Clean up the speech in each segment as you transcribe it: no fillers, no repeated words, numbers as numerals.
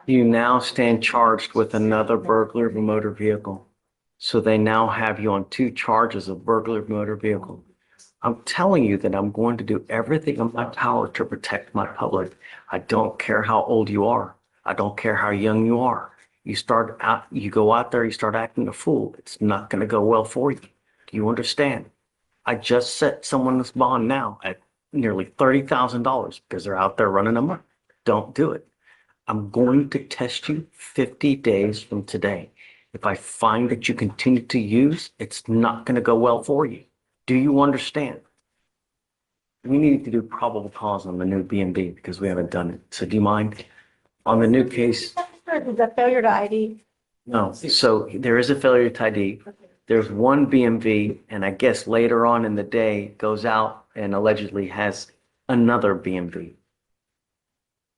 You now stand charged with another burglary of a motor vehicle. So they now have you on 2 charges of burglary of motor vehicle. I'm telling you that I'm going to do everything in my power to protect my public. I don't care how old you are. I don't care how young you are. You go out there, you start acting a fool. It's not going to go well for you. Do you understand? I just set someone's bond now at nearly $30,000 because they're out there running amok. Don't do it. I'm going to test you 50 days from today. If I find that you continue to use, it's not going to go well for you. Do you understand? We need to do probable cause on the new B&B because we haven't done it. So do you mind? On the new case, Is that failure to ID? no. So there is a failure to ID. There's one BMV, and I guess later on in the day goes out and allegedly has another BMV.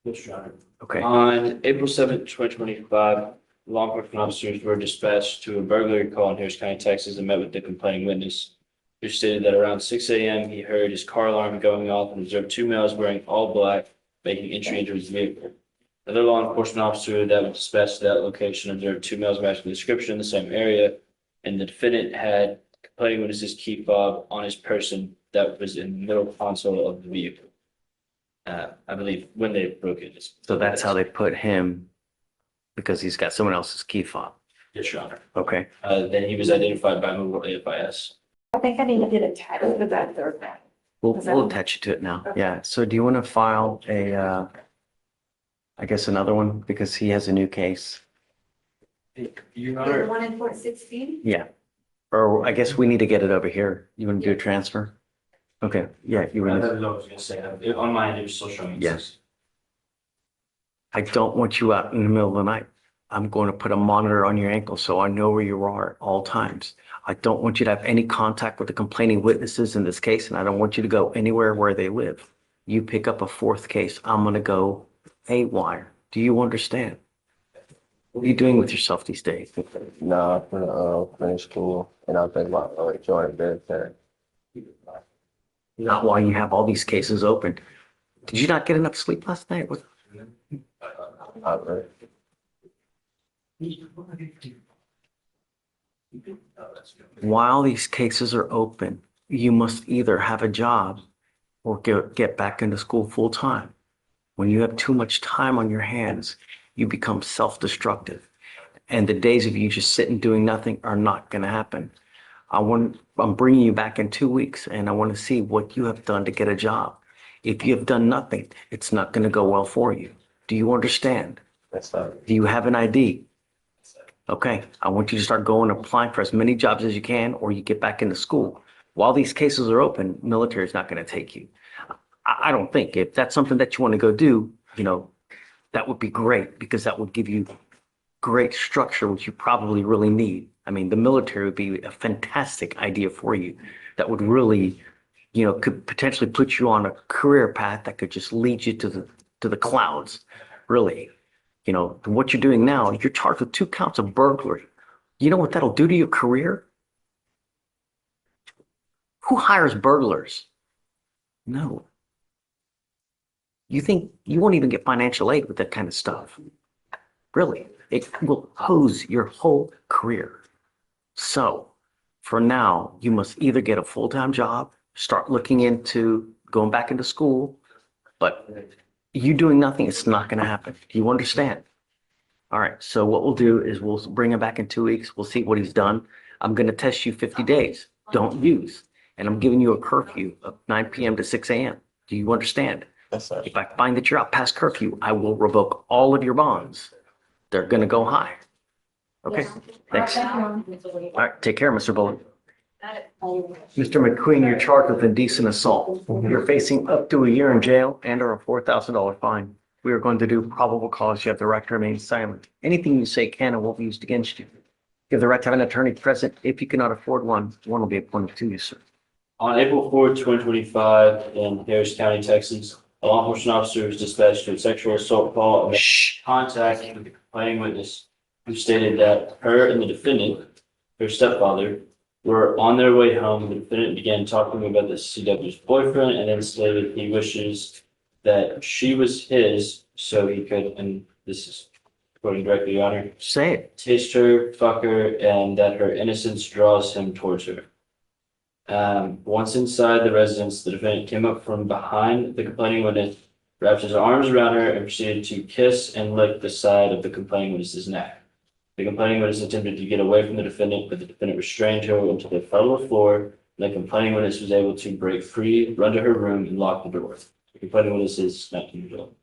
Yes, Your Honor. Okay. On April 7th, 2025, law enforcement officers were dispatched to a burglary call in Harris County, Texas, and met with the complaining witness, who stated that around 6 a.m. he heard his car alarm going off and observed 2 males wearing all black making entry into his vehicle. Another law enforcement officer that was dispatched to that location observed 2 males matching the description in the same area, and the defendant had complaining witness's key fob on his person that was in the middle console of the vehicle. I believe when they broke it. So that's how they put him because he's got someone else's key fob. Yes, Your Honor. Okay. Then he was identified by movable AFIS. I think I need to get attached to that third one. We'll attach you to it now. Yeah. So do you want to file I guess another one because he has a new case? Your The Honor, one in 416? Yeah. Or I guess we need to get it over here. You want to do a transfer? Okay. Yeah. You that want to. was what I was gonna say. On my end, it was still showing. Yes. I don't want you out in the middle of the night. I'm going to put a monitor on your ankle so I know where you are at all times. I don't want you to have any contact with the complaining witnesses in this case, and I don't want you to go anywhere where they live. You pick up a fourth case, I'm going to go haywire. Do you understand? What are you doing with yourself these days? Nah, I'm gonna finish school and I'll think about joining military. Not why you have all these cases open. Did you not get enough sleep last night? Not really. While these cases are open, you must either have a job or get back into school full time. When you have too much time on your hands, you become self-destructive. And the days of you just sitting doing nothing are not going to happen. I'm bringing you back in 2 weeks and I want to see what you have done to get a job. If you have done nothing, it's not going to go well for you. Do you understand? That's not. Do you have an ID? Okay, I want you to start going and applying for as many jobs as you can, or you get back into school. While these cases are open, military is not going to take you. I don't think if that's something that you want to go do, that would be great because that would give you great structure, which you probably really need. I mean, the military would be a fantastic idea for you that would really, could potentially put you on a career path that could just lead you to the clouds, really. What you're doing now, you're charged with 2 counts of burglary. You know what that'll do to your career? Who hires burglars? No. You think you won't even get financial aid with that kind of stuff? Really, it will hose your whole career. So for now, you must either get a full-time job, start looking into going back into school, but you doing nothing, it's not going to happen. Do you understand? All right. So what we'll do is we'll bring him back in 2 weeks. We'll see what he's done. I'm going to test you 50 days. Don't use. And I'm giving you a curfew of 9 p.m. to 6 a.m. Do you understand? Yes, sir. If I find that you're out past curfew, I will revoke all of your bonds. They're going to go high. Okay. Thanks. All right. Take care, Mr. Bullock. Mr. McQueen, you're charged with indecent assault. You're facing up to a year in jail and or a $4,000 fine. We are going to do probable cause. You have the right to remain silent. Anything you say can and will be used against you. You have the right to have an attorney present. If you cannot afford one will be appointed to you, sir. On April 4th, 2025, in Harris County, Texas, a law enforcement officer was dispatched to a sexual assault call and contact with the complaining witness, who stated that her and the defendant, her stepfather, were on their way home. The defendant began talking about the CW's boyfriend and then stated he wishes that she was his so he could, and this is quoting directly, Your Honor, Say it. taste her, fuck her, and that her innocence draws him towards her. Once inside the residence, the defendant came up from behind the complaining witness, wrapped his arms around her, and proceeded to kiss and lick the side of the complaining witness's neck. The complaining witness attempted to get away from the defendant, but the defendant restrained her until they fell to the floor, and the complaining witness was able to break free, run to her room, and lock the door. The complaining witness is 19 years old.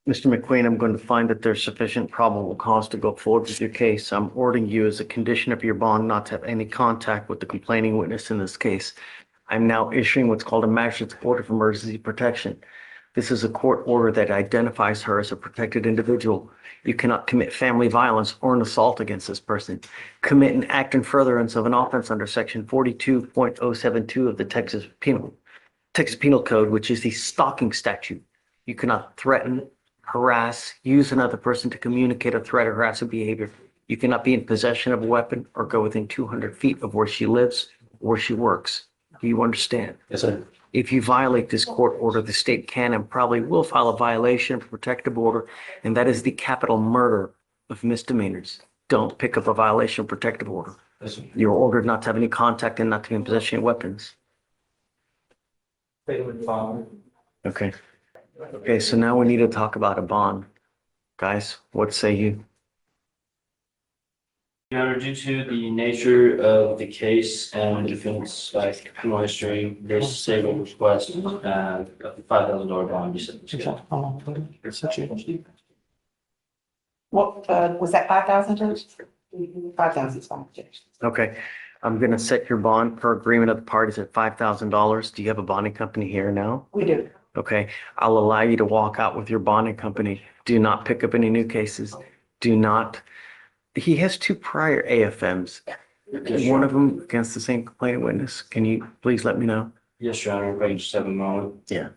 Mr. McQueen, I'm going to find that there's sufficient probable cause to go forward with your case. I'm ordering you as a condition of your bond not to have any contact with the complaining witness in this case. I'm now issuing what's called a magistrate's order of emergency protection. This is a court order that identifies her as a protected individual. You cannot commit family violence or an assault against this person. Commit an act in furtherance of an offense under section 42.072 of the Texas Penal Code, which is the stalking statute. You cannot threaten, harass, use another person to communicate a threat or harassing behavior. You cannot be in possession of a weapon or go within 200 feet of where she lives or she works. Do you understand? Yes, sir. If you violate this court order, the state can and probably will file a violation of protective order, and that is the capital murder of misdemeanors. Don't pick up a violation of protective order. Yes, sir. You're ordered not to have any contact and not to be in possession of weapons. Okay. Okay, so now we need to talk about a bond. Guys, what say you? Your Honor, due to the nature of the case and the defendant's criminal history, this state will request a $5,000 bond be set. What, was that 5,000, Judge? 5,000 is fine, Judge. Okay, I'm gonna set your bond per agreement of the parties at $5,000. Do you have a bonding company here now? We do. Okay, I'll allow you to walk out with your bonding company. Do not pick up any new cases. Do not. He has 2 prior AFMs. One of them against the same complaining witness. Can you please let me know? Yes, Your Honor, if I can just have a moment. Yeah.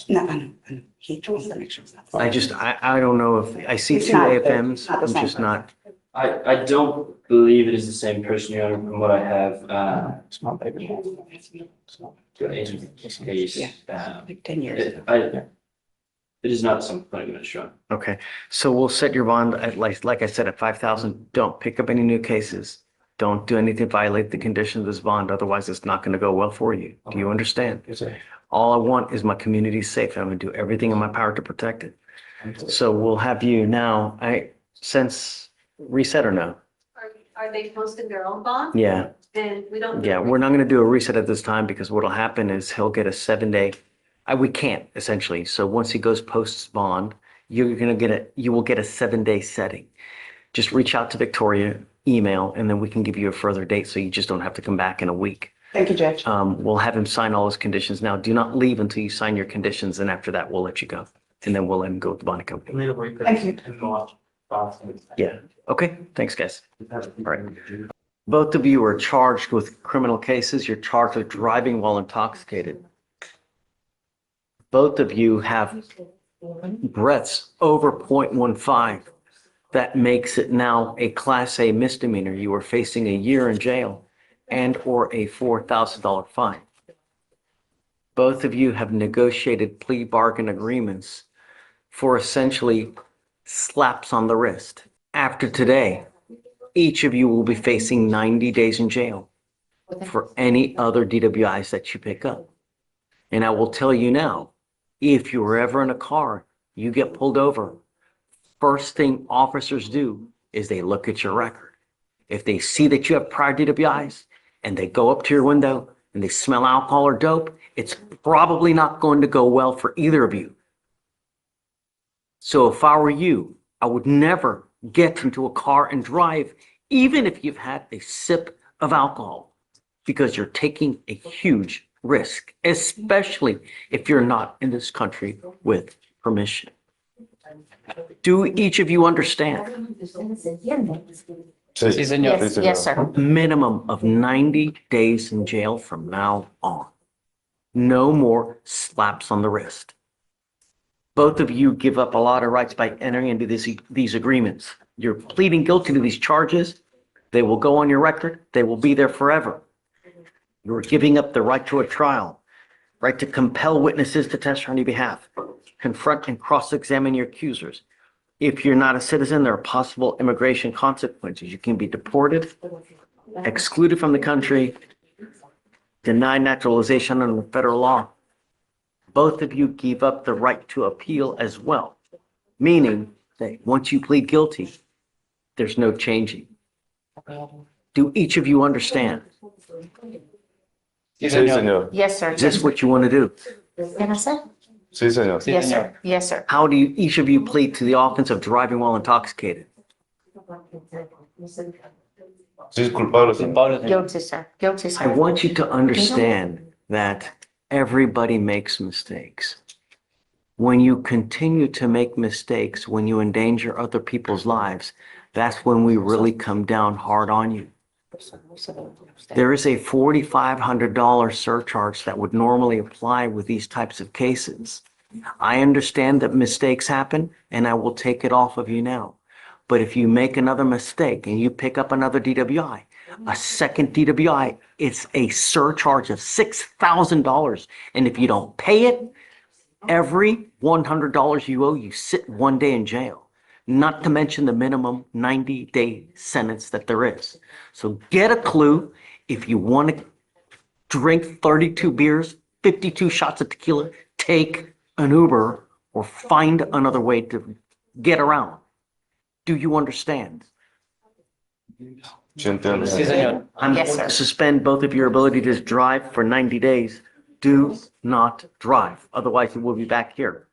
No, I know. He wants to make sure it's not. I don't know if, I see It's 2 not- AFMs. it's not the I'm same just not. I don't believe it is the same person, Your Honor, from what I have. Small baby. In case, Yeah. Like 10 years ago. It is not some complaining witness, Your Honor. Okay, so we'll set your bond at like I said, at 5,000. Don't pick up any new cases. Don't do anything to violate the conditions of this bond. Otherwise, it's not going to go well for you. Do you understand? Yes, sir. All I want is my community safe. And I'm going to do everything in my power to protect it. So we'll have you now, reset or no? Are they posting their own bond? Yeah, Then we don't. yeah, we're not going to do a reset at this time because what'll happen is he'll get a 7-day, we can't essentially. So once he goes post bond, you will get a 7-day setting. Just reach out to Victoria, email, and then we can give you a further date. So you just don't have to come back in a week. Thank you, Judge. We'll have him sign all his conditions. Now, do not leave until you sign your conditions. And after that, we'll let you go. And then we'll let him go with the bonding company. Thank you. Yeah. Okay. Thanks, guys. All right. Both of you are charged with criminal cases. You're charged with driving while intoxicated. Both of you have breaths over 0.15. That makes it now a Class A misdemeanor. You are facing a year in jail and or a $4,000 fine. Both of you have negotiated plea bargain agreements for essentially slaps on the wrist. After today, each of you will be facing 90 days in jail for any other DWIs that you pick up. And I will tell you now, if you were ever in a car, you get pulled over, first thing officers do is they look at your record. If they see that you have prior DWIs and they go up to your window and they smell alcohol or dope, it's probably not going to go well for either of you. So if I were you, I would never get into a car and drive, even if you've had a sip of alcohol, because you're taking a huge risk, especially if you're not in this country with permission. Do each of you understand? Yes, sir. Minimum of 90 days in jail from now on. No more slaps on the wrist. Both of you give up a lot of rights by entering into these agreements. You're pleading guilty to these charges. They will go on your record. They will be there forever. You're giving up the right to a trial, right to compel witnesses to testify on your behalf, confront and cross-examine your accusers, If you're not a citizen, there are possible immigration consequences. You can be deported, excluded from the country, denied naturalization under federal law. Both of you give up the right to appeal as well, meaning that once you plead guilty, there's no changing. Do each of you understand? Sí, señor. Yes, sir. Is this what you want to do? Can I say? Sí, señor. Yes, sir. Yes, sir. How do you, each of you plead to the offense of driving while intoxicated? Sí, culpable, señor. Guilty, sir. Guilty, I sir. want you to understand that everybody makes mistakes. When you continue to make mistakes, when you endanger other people's lives, that's when we really come down hard on you. There is a $4,500 surcharge that would normally apply with these types of cases. I understand that mistakes happen, and I will take it off of you now. But if you make another mistake and you pick up another DWI, a second DWI, it's a surcharge of $6,000. And if you don't pay it, every $100 you owe, you sit 1 day in jail. Not to mention the minimum 90-day sentence that there is. So get a clue. If you want to drink 32 beers, 52 shots of tequila, take an Uber or find another way to get around. Do you understand? Sí, entiendo. I'm Yes, going to sir. suspend both of your ability to drive for 90 days. Do not drive. Otherwise, you will be back here.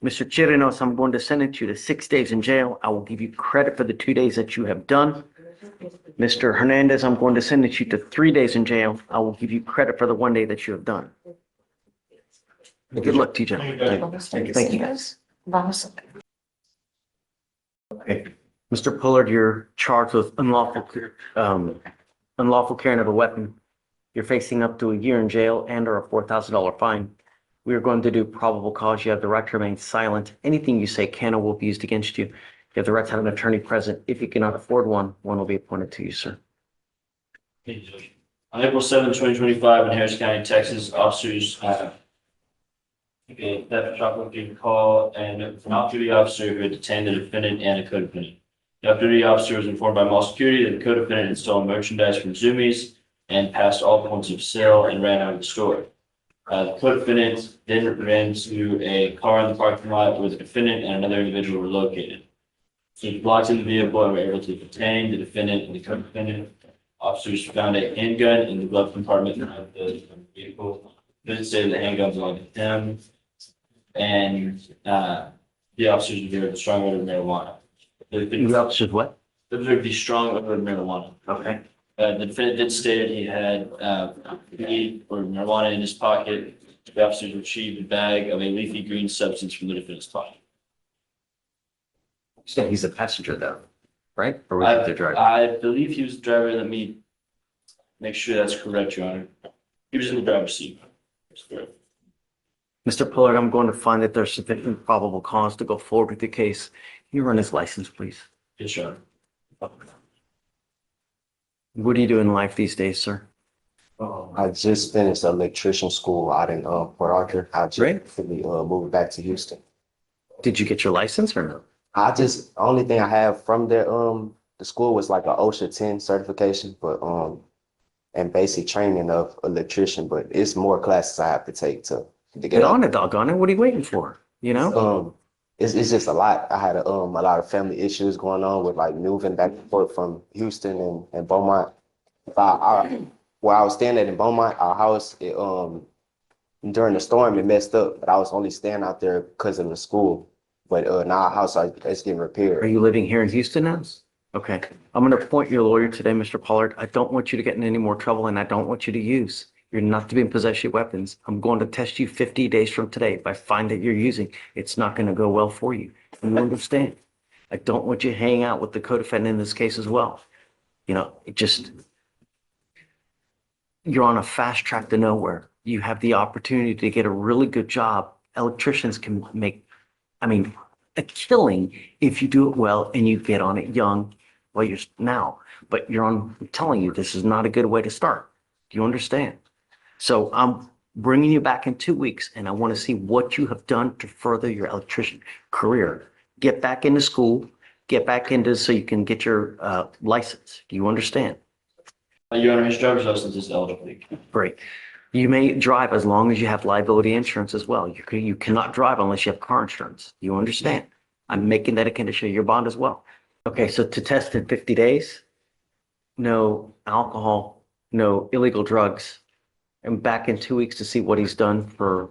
Mr. Chirinos, I'm going to sentence you to 6 days in jail. I will give you credit for the 2 days that you have done. Mr. Hernandez, I'm going to sentence you to 3 days in jail. I will give you credit for the 1 day that you have done. Good luck to you, gentlemen. Thank you. Vamos. Okay. Mr. Pullard, you're charged with unlawful carrying of a weapon. You're facing up to a year in jail and or a $4,000 fine. We are going to do probable cause. You have the right to remain silent. Anything you say can or will be used against you. You have the right to have an attorney present. If you cannot afford one, one will be appointed to you, sir. On April 7, 2025, in Harris County, Texas, officers a theft chocolate gave a call and an off-duty officer who had detained the defendant and a co-defendant. The off-duty officer was informed by mall security that the co-defendant had stolen merchandise from Zoomies and passed all points of sale and ran out of the store. The co-defendant then ran to a car in the parking lot where the defendant and another individual were located. He blocked in the vehicle and were able to detain the defendant and the co-defendant. Officers found a handgun in the glove compartment of the vehicle. Then said the handgun belonged to them. And the officers observed a strong odor of marijuana. The officers what? Observed the strong odor of marijuana. Okay. The defendant did state he had weed or marijuana in his pocket. The officers retrieved a bag of a leafy green substance from the defendant's pocket. So he's a passenger though, right? Or was he the driver? I believe he was the driver. Let me make sure that's correct, Your Honor. He was in the driver's seat. That's correct. Mr. Pullard, I'm going to find that there's sufficient probable cause to go forward with the case. Can you run his license, please? Yes, Your Honor. What do you do in life these days, sir? I just finished electrician school out in Port Arthur. I just Great. recently moved back to Houston. Did you get your license or no? Only thing I have from the school was like an OSHA 10 certification, but and basic training of electrician, but it's more classes I have to take to Get get on it, doggone it. What are you waiting for? You know? It's just a lot. I had a lot of family issues going on with like moving back and forth from Houston and Beaumont. Where I was staying at in Beaumont, our house, during the storm, it messed up, but I was only staying out there because of the school. But now our house is getting Are repaired. you living here in Houston now? Okay. I'm going to appoint your lawyer today, Mr. Pollard. I don't want you to get in any more trouble and I don't want you to use. You're not to be in possession of weapons. I'm going to test you 50 days from today. If I find that you're using, it's not going to go well for you. You understand? I don't want you hanging out with the co-defendant in this case as well. You know, you're on a fast track to nowhere. You have the opportunity to get a really good job. Electricians can make, a killing if you do it well and you get on it young. Well, you're now, but I'm telling you, this is not a good way to start. Do you understand? So I'm bringing you back in 2 weeks and I want to see what you have done to further your electrician career. get back into school, get back into so you can get your license. Do you understand? Your Honor, his driver's license is eligible. Great. You may drive as long as you have liability insurance as well. You cannot drive unless you have car insurance. Do you understand? I'm making that a condition of your bond as well. Okay, so to test in 50 days, no alcohol, no illegal drugs, and back in 2 weeks to see what he's done for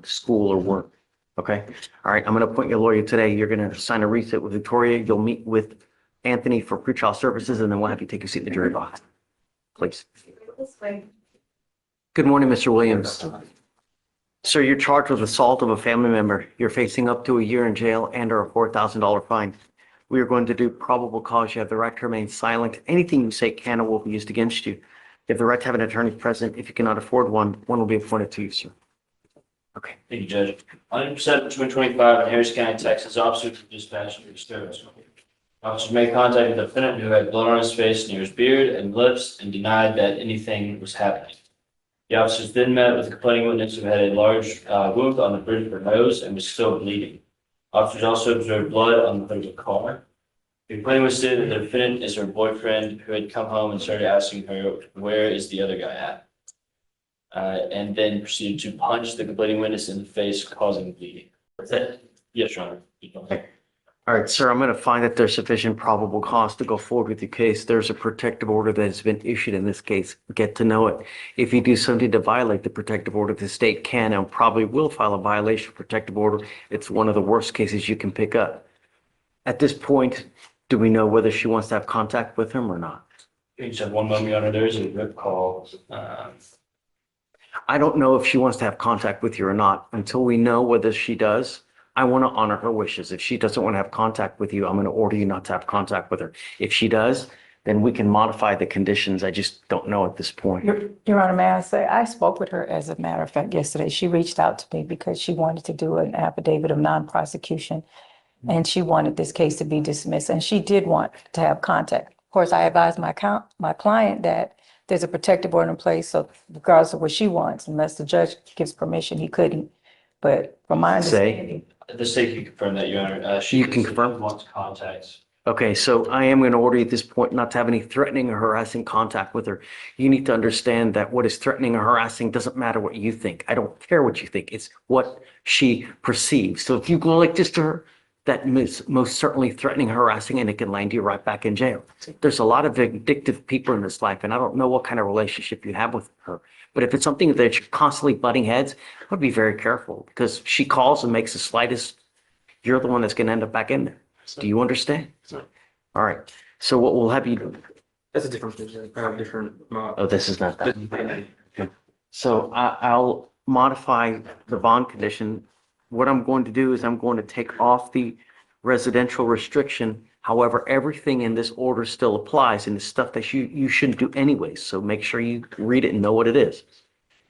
school or work. Okay? All right, I'm going to appoint your lawyer today. You're going to sign a reset with Victoria. You'll meet with Anthony for pretrial services, and then we'll have you take a seat in the jury box. Please. This way. Good morning, Mr. Williams. Sir, you're charged with assault of a family member. You're facing up to a year in jail and or a $4,000 fine. We are going to do probable cause. You have the right to remain silent. Anything you say can or will be used against you. You have the right to have an attorney present. If you cannot afford one, one will be appointed to you, sir. Okay. Thank you, Judge. On April 7, 2025, in Harris County, Texas, officers were dispatched to disturbance. Officers made contact with the defendant who had blood on his face near his beard and lips and denied that anything was happening. The officers then met with the complaining witness who had a large wound on the bridge of her nose and was still bleeding. Officers also observed blood on the hood of the car. The complaining witness stated that the defendant is her boyfriend who had come home and started asking her, "Where is the other guy at?" And then proceeded to punch the complaining witness in the face, causing bleeding. Yes, Your Honor. All right, sir, I'm going to find that there's sufficient probable cause to go forward with your case. There's a protective order that has been issued in this case. Get to know it. If you do something to violate the protective order, the state can and probably will file a violation of protective order. It's one of the worst cases you can pick up. At this point, do we know whether she wants to have contact with him or not? You just have one moment, Your Honor. There is a rip call. I don't know if she wants to have contact with you or not. Until we know whether she does, I want to honor her wishes. If she doesn't want to have contact with you, I'm going to order you not to have contact with her. If she does, then we can modify the conditions. I just don't know at this point. Your Honor, may I say, I spoke with her, as a matter of fact, yesterday. She reached out to me because she wanted to do an affidavit of non-prosecution, and she wanted this case to be dismissed, and she did want to have contact. Of course, I advised my client that there's a protective order in place, so regardless of what she wants, unless the judge gives permission, he couldn't. But from my understanding, The state can confirm that, Your Honor. She You can confirm? Wants contact. Okay, so I am going to order you at this point not to have any threatening or harassing contact with her. You need to understand that what is threatening or harassing doesn't matter what you think. I don't care what you think. It's what she perceives. So if you go like this to her, that is most certainly threatening, harassing, and it can land you right back in jail. There's a lot of vindictive people in this life, and I don't know what kind of relationship you have with her. But if it's something that you're constantly butting heads, I would be very careful because she calls and makes the slightest, you're the one that's going to end up back in there. Do you understand? All right. So what we'll have you do? That's a different thing. I have different. Oh, this is not that. Okay. So I'll modify the bond condition. What I'm going to do is I'm going to take off the residential restriction. However, everything in this order still applies and the stuff that you shouldn't do anyways. So make sure you read it and know what it is.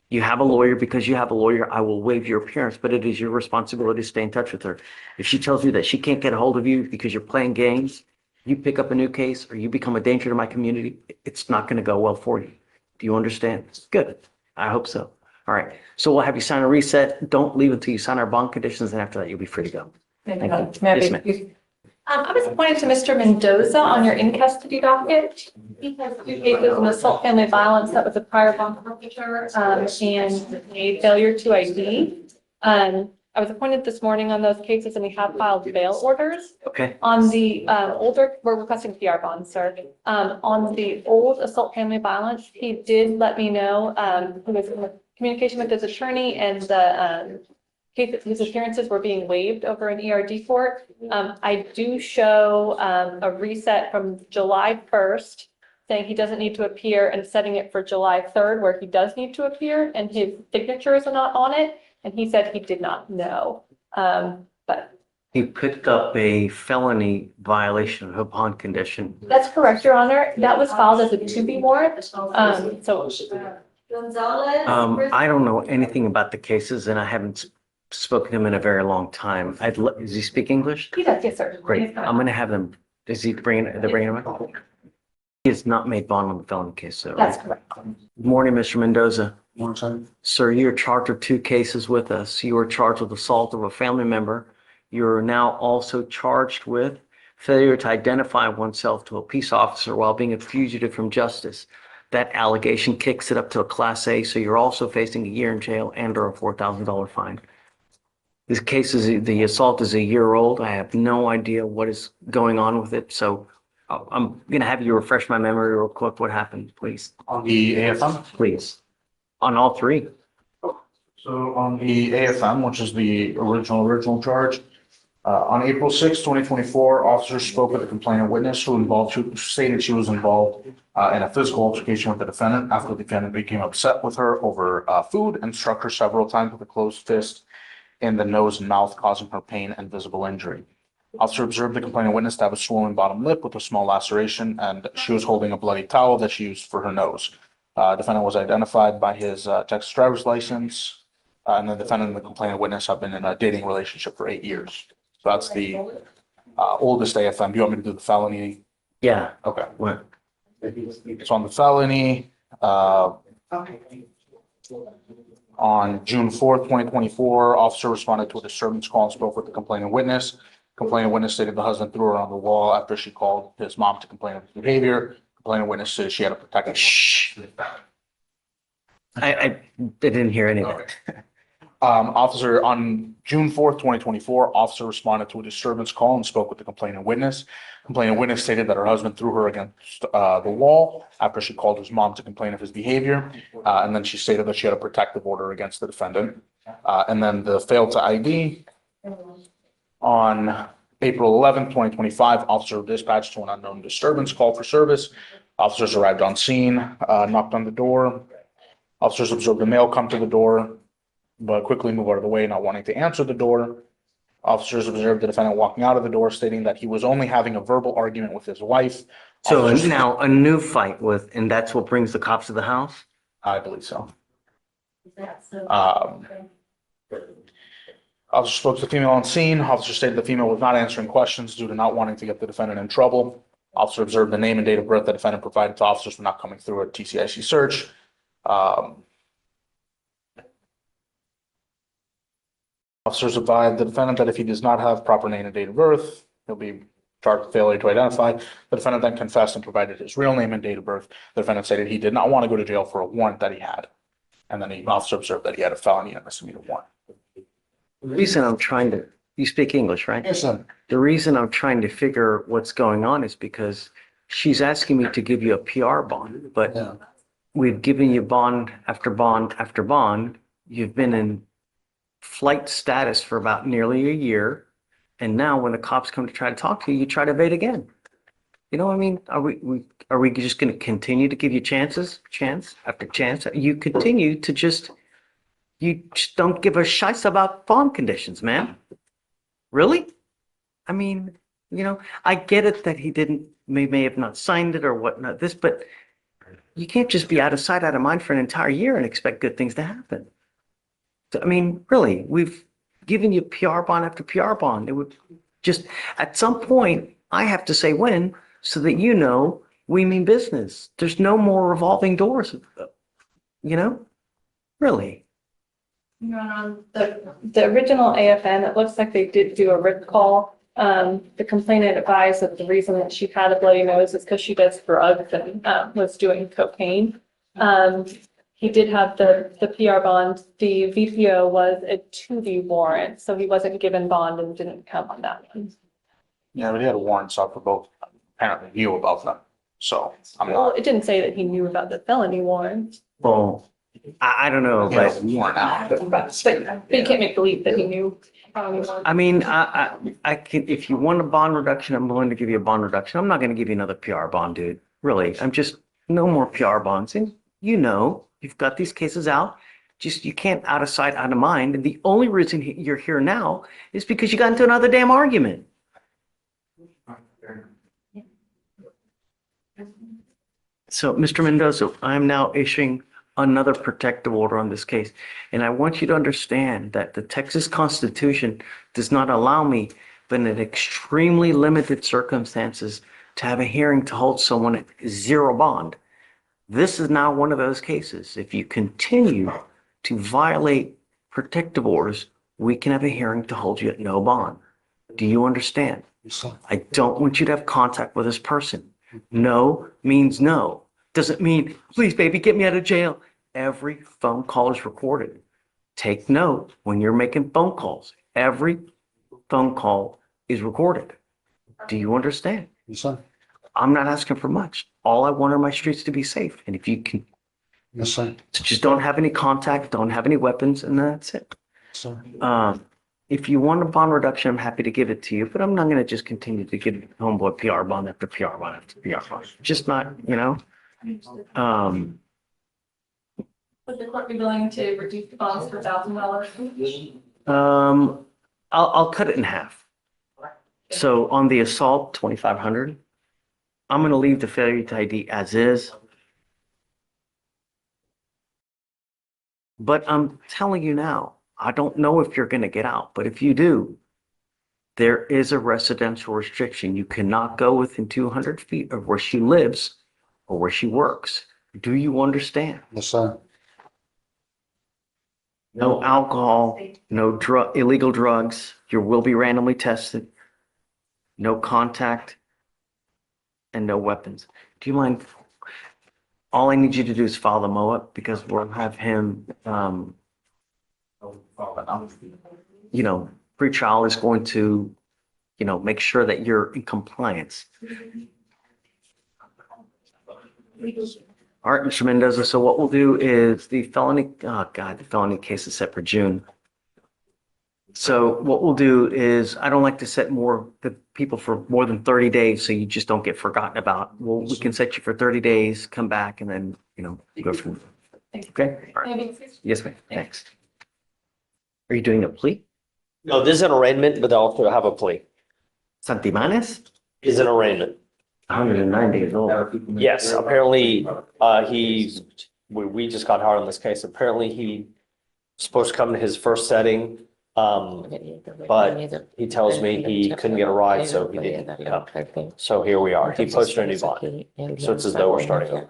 You have a lawyer. Because you have a lawyer, I will waive your appearance, but it is your responsibility to stay in touch with her. If she tells you that she can't get a hold of you because you're playing games, you pick up a new case or you become a danger to my community, it's not going to go well for you. Do you understand? Good. I hope so. All right. So we'll have you sign a reset. Don't leave until you sign our bond conditions, and after that, you'll be free to go. Thank you. Yes, ma'am. I was appointed to Mr. Mendoza on your in-custody docket. He has 2 cases of assault, family violence that was a prior bond forfeiture, and a failure to ID. I was appointed this morning on those cases, and we have filed bail orders. Okay. On the older, we're requesting PR bonds, sir. On the old assault, family violence, he did let me know, he was in communication with his attorney, and the his appearances were being waived over an ERD court. I do show a reset from July 1st saying he doesn't need to appear and setting it for July 3rd where he does need to appear and his signatures are not on it. And he said he did not know. But He picked up a felony violation of a bond condition. that's correct, Your Honor. That was filed as a 2B warrant. So Gonzalez. I don't know anything about the cases and I haven't spoken to him in a very long time. Does he speak English? he does, yes, sir. Great. I'm going to have them. Is he bringing, they're bringing him up? He has not made bond on the felony case, so. That's correct. Good morning, Mr. Mendoza. Sir, you're charged with 2 cases with us. You were charged with assault of a family member. You're now also charged with failure to identify oneself to a peace officer while being a fugitive from justice. That allegation kicks it up to a Class A, so you're also facing a year in jail and or a $4,000 fine. This case is, the assault is a year old. I have no idea what is going on with it, so I'm gonna have you refresh my memory real quick. What happened, please? On the AFM? Please. On all three. So on the AFM, which is the original charge, on April 6, 2024, officers spoke with the complainant witness who stated she was involved in a physical altercation with the defendant after the defendant became upset with her over food and struck her several times with a closed fist in the nose and mouth, causing her pain and visible injury. Officer observed the complainant witness to have a swollen bottom lip with a small laceration, and she was holding a bloody towel that she used for her nose. Defendant was identified by his Texas driver's license, and the defendant and the complainant witness have been in a dating relationship for 8 years. So that's the oldest AFM. Do you want me to do the felony? Yeah. Okay. What? So on the felony, on June 4th, 2024, officer responded to a disturbance call and spoke with the complaining witness. Complaining witness stated the husband threw her on the wall after she called his mom to complain of his behavior. Complaining witness said she had a protective. Shh. I didn't hear any of Okay. that. Officer, on June 4th, 2024, officer responded to a disturbance call and spoke with the complaining witness. Complaining witness stated that her husband threw her against the wall after she called his mom to complain of his behavior. And then she stated that she had a protective order against the defendant. And then the failed to ID. On April 11th, 2025, officer dispatched to an unknown disturbance call for service. Officers arrived on scene, knocked on the door. Officers observed a male come to the door, but quickly move out of the way, not wanting to answer the door. Officers observed the defendant walking out of the door, stating that he was only having a verbal argument with his wife. So Officers- now a new fight with, and that's what brings the cops to the house? I believe so. Officer spoke to the female on scene. Officer stated the female was not answering questions due to not wanting to get the defendant in trouble. Officer observed the name and date of birth the defendant provided to officers were not coming through a TCIC search. Officers advised the defendant that if he does not have proper name and date of birth, he'll be charged with failure to identify. The defendant then confessed and provided his real name and date of birth. The defendant stated he did not want to go to jail for a warrant that he had. And then the officer observed that he had a felony and misdemeanor warrant. The reason I'm trying to, you speak English, right? Yes, sir. The reason I'm trying to figure what's going on is because she's asking me to give you a PR bond, but Yeah. we've given you bond after bond after bond. You've been in flight status for about nearly a year. And now when the cops come to try to talk to you, you try to evade again. You know what I mean? Are we just going to continue to give you chance after chance? You continue to you just don't give a shice about bond conditions, man. Really? I mean, I get it that he may have not signed it or whatnot, but you can't just be out of sight, out of mind for an entire year and expect good things to happen. So, I mean, really, we've given you PR bond after PR bond. It would just, at some point, I have to say when, so that we mean business. There's no more revolving doors, really. The original AFN, it looks like they did do a RIP call. The complainant advised that the reason that she had a bloody nose is because she does drugs and was doing cocaine. He did have the PR bond. The VPO was a 2B warrant, so he wasn't given bond and didn't come on that one. Yeah, but he had a warrant sought for both. Apparently knew about them. So I'm Well, not. it didn't say that he knew about the felony warrant, Well, I don't know, Yeah, but warrant out. but you can't make believe that he knew. I mean, I can, if you want a bond reduction, I'm willing to give you a bond reduction. I'm not going to give you another PR bond, dude. Really, I'm just, no more PR bonds. And you've got these cases out. Just, you can't out of sight, out of mind. And the only reason you're here now is because you got into another damn argument. So, Mr. Mendoza, I'm now issuing another protective order on this case. And I want you to understand that the Texas Constitution does not allow me, but in extremely limited circumstances, to have a hearing to hold someone at zero bond. This is now one of those cases. If you continue to violate protective orders, we can have a hearing to hold you at no bond. Do you understand? Yes, sir. I don't want you to have contact with this person. No means no. Doesn't mean, please, baby, get me out of jail. Every phone call is recorded. Take note when you're making phone calls. Every phone call is recorded. Do you understand? Yes, sir. I'm not asking for much. All I want are my streets to be safe. And if you can, Yes, sir. just don't have any contact, don't have any weapons, and that's it. Yes, sir. If you want a bond reduction, I'm happy to give it to you, but I'm not going to just continue to give homeboy PR bond after PR bond after PR bond. Just not, Would the court be willing to reduce the bonds for $1,000? I'll cut it in half. So on the assault, 2,500, I'm going to leave the failure to ID as is. But I'm telling you now, I don't know if you're going to get out, but if you do, there is a residential restriction. You cannot go within 200 feet of where she lives or where she works. Do you understand? Yes, sir. No alcohol, no illegal drugs. You will be randomly tested. No contact and no weapons. Do you mind? All I need you to do is file the MOA because we'll have him, pre-trial is going to, make sure that you're in compliance. All right, Mr. Mendoza. So what we'll do is the felony case is set for June. So what we'll do is, I don't like to set the people for more than 30 days, so you just don't get forgotten about. Well, we can set you for 30 days, come back, and then, go from there. Okay? All right. Yes, ma'am. Thanks. Are you doing a plea? No, this is an arraignment, but I also have a plea. Santimanes? Is an arraignment. 109 days old. Yes, apparently, we just got hard on this case. Apparently, he supposed to come to his first setting. But he tells me he couldn't get a ride, so he didn't come. So here we are. He posted a new bond. So it's as though we're starting over.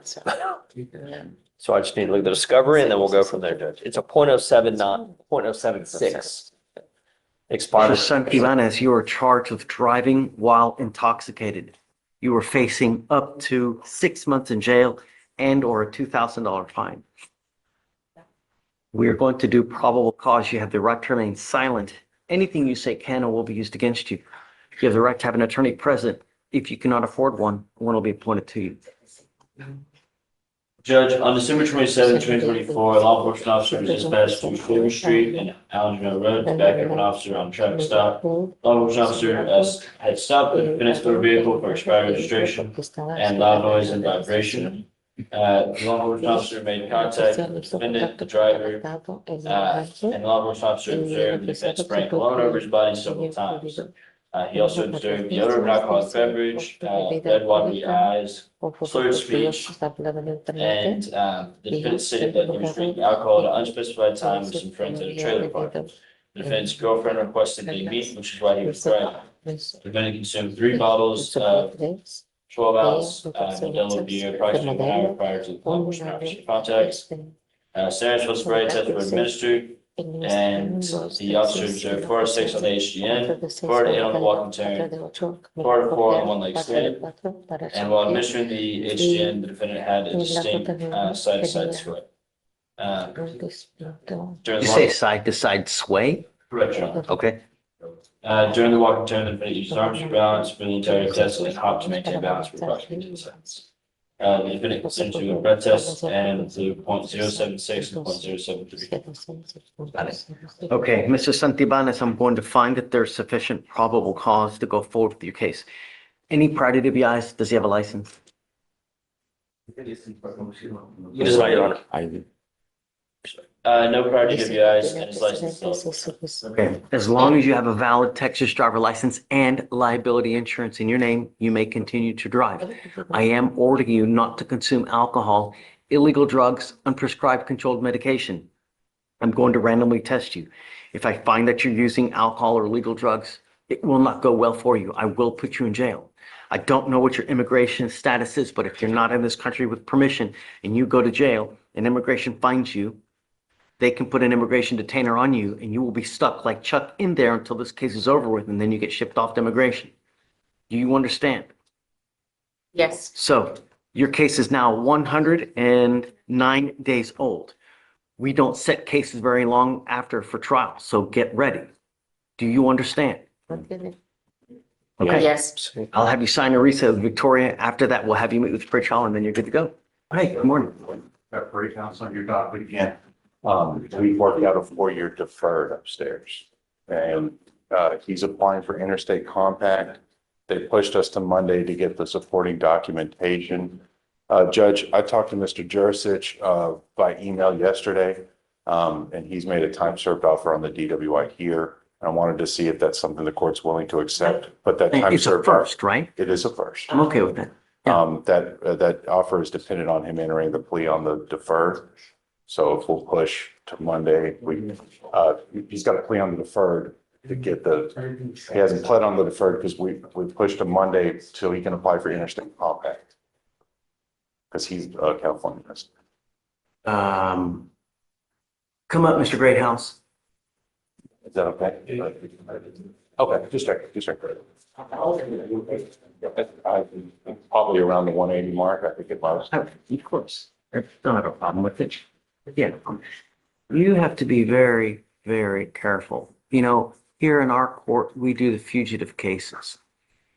So I just need to look at the discovery and then we'll go from there, Judge. It's a .07, not .076. Expired. Mr. Santimanes, you are charged with driving while intoxicated. You are facing up to 6 months in jail and or a $2,000 fine. We are going to do probable cause. You have the right to remain silent. Anything you say can or will be used against you. You have the right to have an attorney present. If you cannot afford one will be appointed to you. Judge, on December 27, 2024, a law enforcement officer was dispatched to Clear Street and Allenville Road to back up an officer on a traffic stop. Law enforcement officer had stopped the defendant's motor vehicle for expired registration and loud noise and vibration. The law enforcement officer made contact with the defendant, the driver, and the law enforcement officer observed the defendant spraying cologne over his body several times. He also observed the odor of an alcoholic beverage, red watery eyes, slurred speech, and the defendant stated that he was drinking alcohol at an unspecified time with some friends at a trailer park. The defendant's girlfriend requested they meet, which is why he was crying. The defendant consumed 3 bottles of 12-ounce Modelo beer approximately an hour prior to the law enforcement officer contact. Steroids was spray tests were administered, and the officer observed 4 to 6 on the HGN, 4 to 8 on the walking turn, 4 to 4 on one leg stand. And while administering the HGN, the defendant had a distinct side-to-side sway. During You the say walk- side to side sway? Correct, Your Honor. Okay. During the walking turn, the defendant used his arms for balance for the entire test and hopped to maintain balance for approximately 2 seconds. The defendant consented to a breath test and to .076 and .073. Okay, Mr. Santibanes, I'm going to find that there's sufficient probable cause to go forward with your case. Any prior to DBIs? Does he have a license? He does not, Your Honor. No prior DWIs and his license is held. Okay, as long as you have a valid Texas driver license and liability insurance in your name, you may continue to drive. I am ordering you not to consume alcohol, illegal drugs, unprescribed controlled medication. I'm going to randomly test you. If I find that you're using alcohol or illegal drugs, it will not go well for you. I will put you in jail. I don't know what your immigration status is, but if you're not in this country with permission and you go to jail and immigration finds you, they can put an immigration detainer on you and you will be stuck like Chuck in there until this case is over with and then you get shipped off to immigration. Do you understand? Yes. So your case is now 109 days old. We don't set cases very long after for trial, so get ready. Do you understand? Okay. Yes. I'll have you sign a receipt with Victoria. After that, we'll have you meet with pre-trial and then you're good to go. Hey, good morning. Got pre-counsel on your docket again. We worked out a 4-year deferred upstairs. And he's applying for Interstate Compact. They pushed us to Monday to get the supporting documentation. Judge, I talked to Mr. Jurisic by email yesterday, and he's made a time served offer on the DWI here. I wanted to see if that's something the court's willing to accept, but that time It's a served. first, right? It is a first. I'm okay with that. That offer is dependent on him entering the plea on the deferred. So if we'll push to Monday, he's got a plea on the deferred to get he hasn't pled on the deferred because we pushed to Monday till he can apply for Interstate Compact. Because he's a California resident. Come up, Mr. Greathouse. Is that okay? Okay, just check. Probably around the 180 mark, I think it was. Of course. I don't have a problem with it. Yeah. You have to be very, very careful. You know, here in our court, we do the fugitive cases.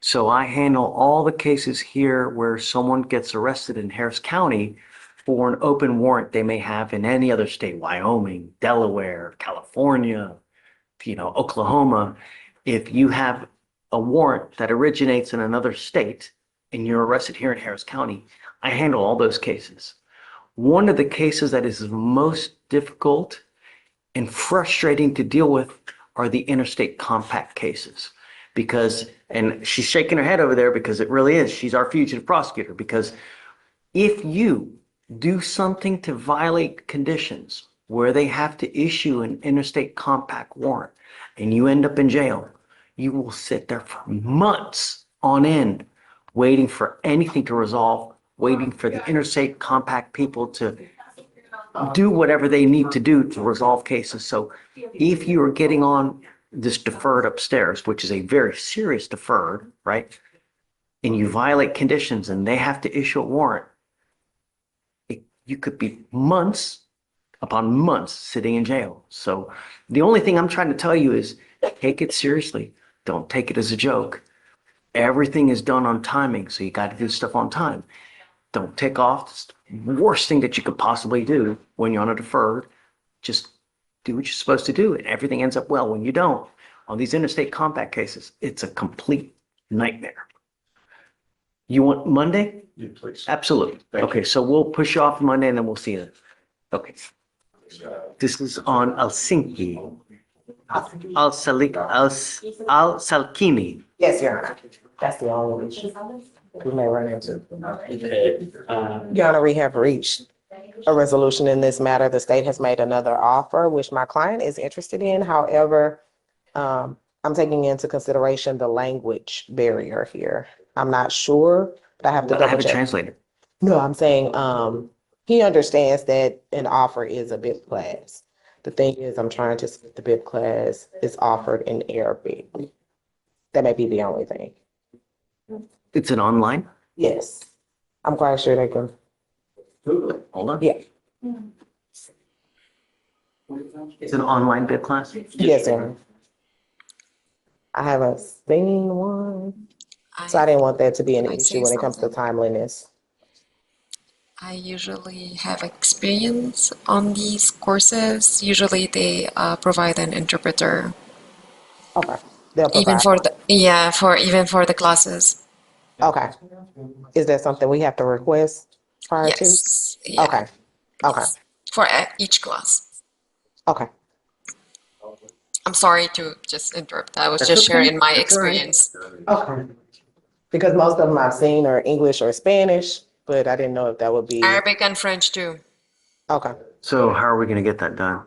So I handle all the cases here where someone gets arrested in Harris County for an open warrant they may have in any other state, Wyoming, Delaware, California, Oklahoma. If you have a warrant that originates in another state and you're arrested here in Harris County, I handle all those cases. One of the cases that is most difficult and frustrating to deal with are the interstate compact cases. And she's shaking her head over there because it really is. She's our fugitive prosecutor. Because if you do something to violate conditions where they have to issue an interstate compact warrant and you end up in jail, you will sit there for months on end waiting for anything to resolve, waiting for the interstate compact people to do whatever they need to do to resolve cases. So if you are getting on this deferred upstairs, which is a very serious deferred, right? And you violate conditions and they have to issue a warrant, you could be months upon months sitting in jail. So the only thing I'm trying to tell you is take it seriously. Don't take it as a joke. Everything is done on timing, so you got to do stuff on time. Don't take off. It's the worst thing that you could possibly do when you're on a deferred. Just do what you're supposed to do, and everything ends up well. When you don't, on these interstate compact cases, it's a complete nightmare. You want Monday? Yeah, please. Absolutely. Thank Okay, so we'll push you off Monday and then we'll see you. Okay. This is on Helsinki. Al-Salkini. Yes, Your Honor. That's the only issue we may run into. Your Honor, we have reached a resolution in this matter. The state has made another offer, which my client is interested in. However, I'm taking into consideration the language barrier here. I'm not sure, but I have to I double have a check. translator. No, I'm saying, he understands that an offer is a BIP class. The thing is, I'm trying to see if the BIP class is offered in Arabic. That may be the only thing. It's an online? Yes, I'm quite sure they can. Hold on. Yeah. It's an online bid class? Yes, sir. I haven't seen one, so I didn't want that to be an issue when it comes to timeliness. I usually have experience on these courses. Usually they provide an interpreter. Okay. They'll Even provide for even for the classes. Okay. Is that something we have to request prior to? Yes. Yeah. Okay. Okay. For each class. Okay. I'm sorry to just interrupt. I was That's just okay. sharing my That's all right. experience. Okay. Because most of them I've seen are English or Spanish, but I didn't know if that would be. Arabic and French too. Okay. So how are we going to get that done?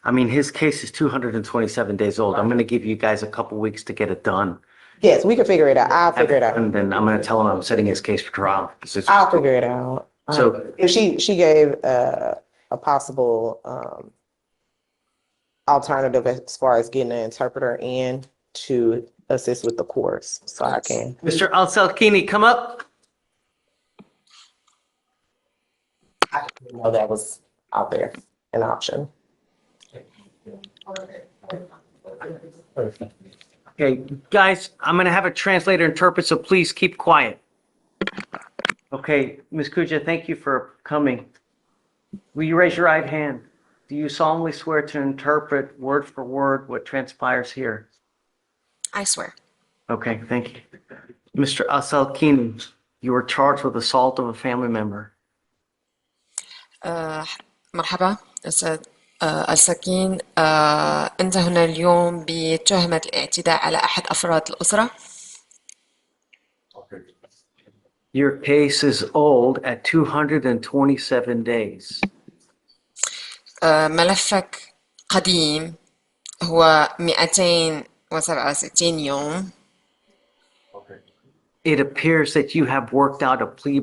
I mean, his case is 227 days old. I'm going to give you guys a couple weeks to get it done. Yes, we can figure it out. I'll figure it out. And then I'm going to tell him I'm setting his case for trial. I'll figure it out. So- If she gave a possible, alternative as far as getting an interpreter in to assist with the course, so I can. Mr. Al-Salkini, come up. I didn't know that was out there, an option. Okay, guys, I'm gonna have a translator interpret, so please keep quiet. Okay, Ms. Kuja, thank you for coming. Will you raise your right hand? Do you solemnly swear to interpret word for word what transpires here? I swear. Okay, thank you. Mr. Al-Salkini, you are charged with assault of a family member. مرحبا أستاذ السكين. أنت هنا اليوم بتهمة الاعتداء على أحد أفراد الأسرة. Your case is old at 227 days. ملفك قديم، هو 267 يوم. It appears that you have worked out a plea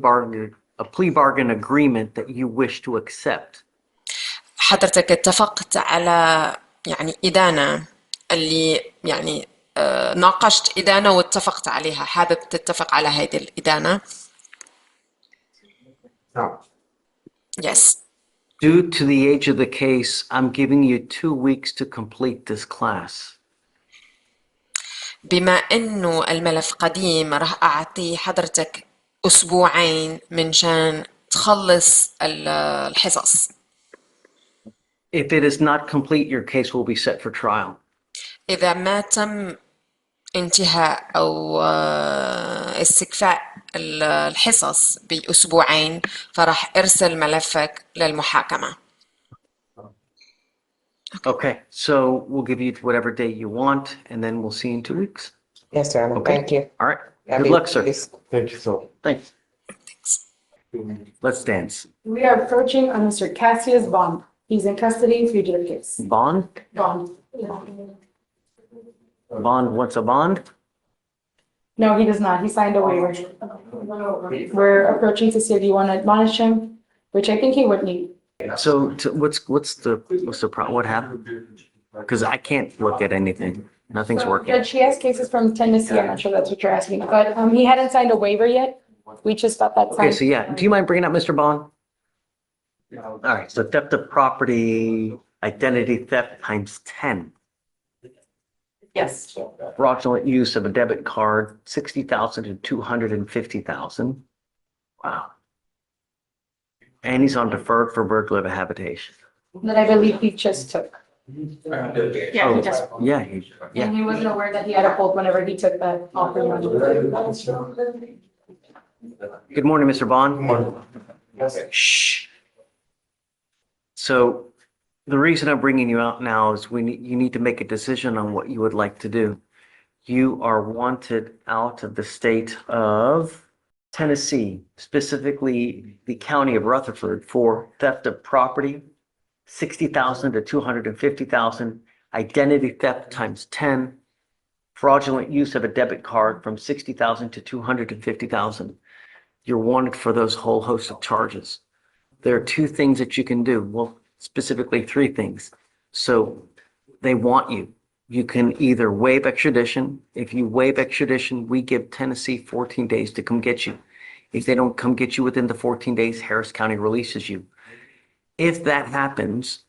bargain agreement that you wish to accept. حضرتك اتفقت على يعني إدانة اللي يعني ناقشت إدانة واتفقت عليها، حابب تتفق على هذه الإدانة؟ Yes. Due to the age of the case, I'm giving you 2 weeks to complete this class. بما إنه الملف قديم راح أعطي حضرتك أسبوعين من شان تخلص الحصص. If it is not complete, your case will be set for trial. إذا ما تم انتهاء أو استكفاء الحصص بأسبوعين فراح أرسل ملفك للمحاكمة. Okay, so we'll give you whatever day you want, and then we'll see you in 2 weeks. Yes, sir. Okay. Thank you. All right. Happy Good luck, sir. holidays. Thank you, so. Thanks. Let's dance. We are approaching on Mr. Cassius Bond. He's in custody, fugitive case. Bond? Bond. Bond wants a bond? No, he does not. He signed a waiver. We're approaching to see if you want to admonish him, which I think he would need. So what's the problem? What happened? Because I can't look at anything. Nothing's working. Judge, he has cases from Tennessee. I'm not sure that's what you're asking, but he hadn't signed a waiver yet. We just got that Okay, signed. so yeah, do you mind bringing up Mr. Bond? All right, so theft of property, identity theft times 10. Yes. Fraudulent use of a debit card, 60,000 to 250,000. Wow. And he's on deferred for burglary of a habitation. That I believe he just took. Yeah, he just. Yeah, And he wasn't aware that he had a hold whenever he took that offer money. Good morning, Mr. Bond. Good morning. Shh. So the reason I'm bringing you out now is you need to make a decision on what you would like to do. You are wanted out of the state of Tennessee, specifically the county of Rutherford, for theft of property, 60,000 to 250,000, identity theft times 10, fraudulent use of a debit card from 60,000 to 250,000. You're wanted for those whole host of charges. There are 2 things that you can do. Well, specifically 3 things. So they want you. You can either waive extradition. If you waive extradition, we give Tennessee 14 days to come get you. If they don't come get you within the 14 days, Harris County releases you. If that happens,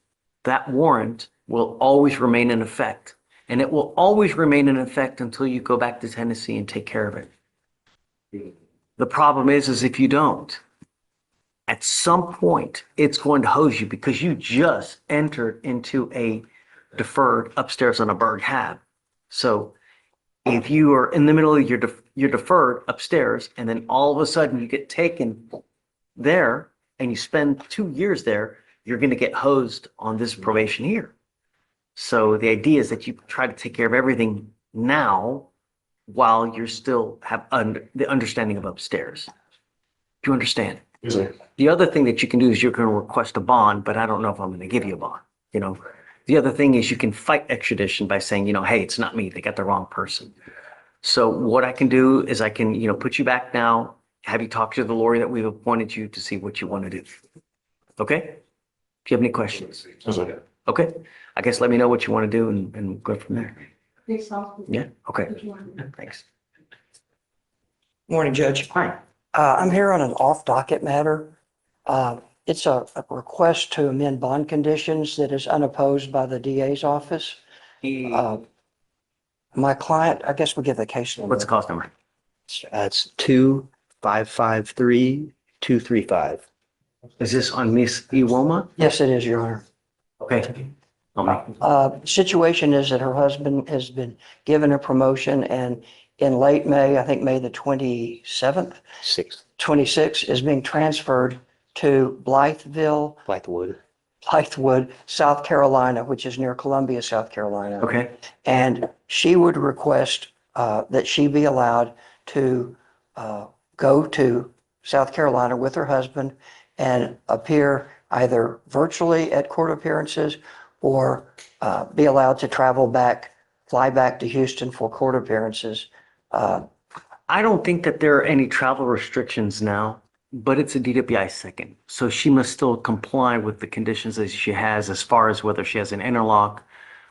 that warrant will always remain in effect. And it will always remain in effect until you go back to Tennessee and take care of it. The problem is if you don't, at some point, it's going to hose you because you just entered into a deferred upstairs on a Berg hab. So if you are in the middle of your deferred upstairs and then all of a sudden you get taken there and you spend 2 years there, you're going to get hosed on this probation here. So the idea is that you try to take care of everything now while you're still have the understanding of upstairs. Do you understand? Yes, sir. The other thing that you can do is you're going to request a bond, but I don't know if I'm going to give you a bond. The other thing is you can fight extradition by saying, hey, it's not me. They got the wrong person. So what I can do is I can, put you back now, have you talk to the lawyer that we've appointed you to see what you want to do. Okay? you have any questions? That's it. Okay, I guess let me know what you want to do and go from there. Yeah, okay, thanks. Morning, Judge. Hi. I'm here on an off-docket matter. It's a request to amend bond conditions that is unopposed by the DA's office. My client, I guess we give the case number. What's the cost number? It's 2553235. Is this on Miss Iwoma? Yes, it is, Your Honor. Okay. Tell me. Situation is that her husband has been given a promotion, and in late May, I think May the 27th, 26th, is being transferred to Blythewood, South Carolina, which is near Columbia, South Carolina. Okay. And she would request that she be allowed to go to South Carolina with her husband and appear either virtually at court appearances or be allowed to fly back to Houston for court appearances. I don't think that there are any travel restrictions now, but it's a DWI second. So she must still comply with the conditions that she has as far as whether she has an interlock,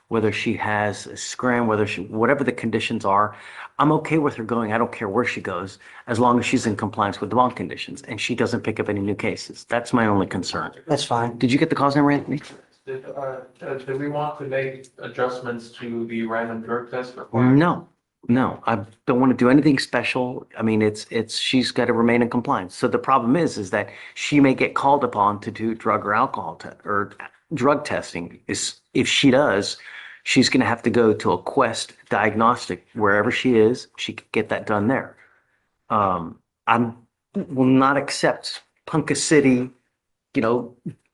whether she has a scram, whatever the conditions are. I'm okay with her going. I don't care where she goes, as long as she's in compliance with the bond conditions and she doesn't pick up any new cases. That's my only concern. That's fine. Did you get the cause number, Anthony? Did we want to make adjustments to the random drug test? No, I don't want to do anything special. I mean, she's got to remain in compliance. So the problem is that she may get called upon to do drug or alcohol or drug testing. If she does, she's going to have to go to a Quest diagnostic wherever she is. She could get that done there. I will not accept Punka City,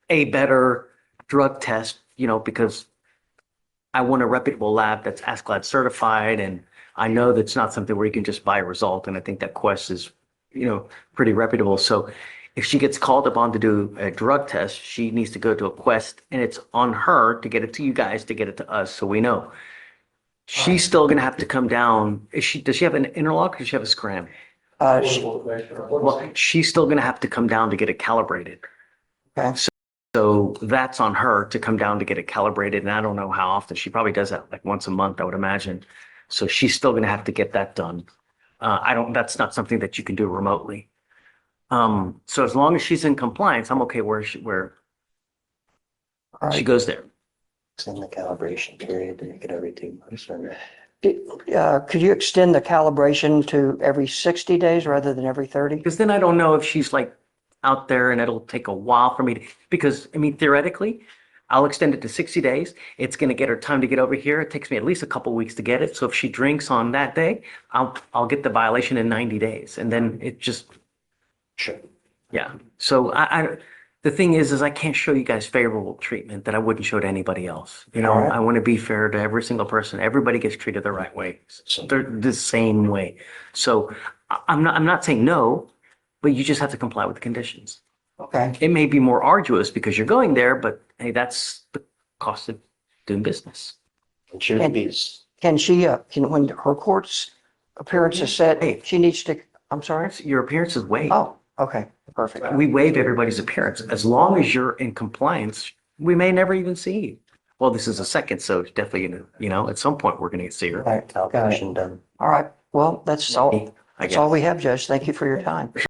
a better drug test, because I want a reputable lab that's ASCLD certified, and I know that's not something where you can just buy a result. And I think that Quest is, pretty reputable. So if she gets called upon to do a drug test, she needs to go to a Quest, and it's on her to get it to you guys, to get it to us, so we know. She's still going to have to come down. Does she have an interlock or does she have a scram? Well, she's still going to have to come down to get it calibrated. Okay. So that's on her to come down to get it calibrated. And I don't know how often. She probably does that like once a month, I would imagine. So she's still going to have to get that done. That's not something that you can do remotely. So as long as she's in compliance, I'm okay where she goes there. It's in the calibration period to get everything. Could you extend the calibration to every 60 days rather than every 30? Because then I don't know if she's like out there and it'll take a while for me to, because I mean, theoretically, I'll extend it to 60 days. It's going to get her time to get over here. It takes me at least a couple of weeks to get it. So if she drinks on that day, I'll get the violation in 90 days. And then it just, Sure. yeah. So the thing is I can't show you guys favorable treatment that I wouldn't show to anybody else. All right. I want to be fair to every single person. Everybody gets treated the right way. So they're the same way. So I'm not saying no, but you just have to comply with the conditions. Okay. It may be more arduous because you're going there, but hey, that's the cost of doing business. When her court's appearance is set, she needs to, I'm sorry? Your appearance is waived. Oh, okay, perfect. We waive everybody's appearance. As long as you're in compliance, we may never even see you. Well, this is a second, so it's definitely gonna, at some point, we're gonna see her. All right, got it. All right, well, that's all we have, Judge. Thank you for your time.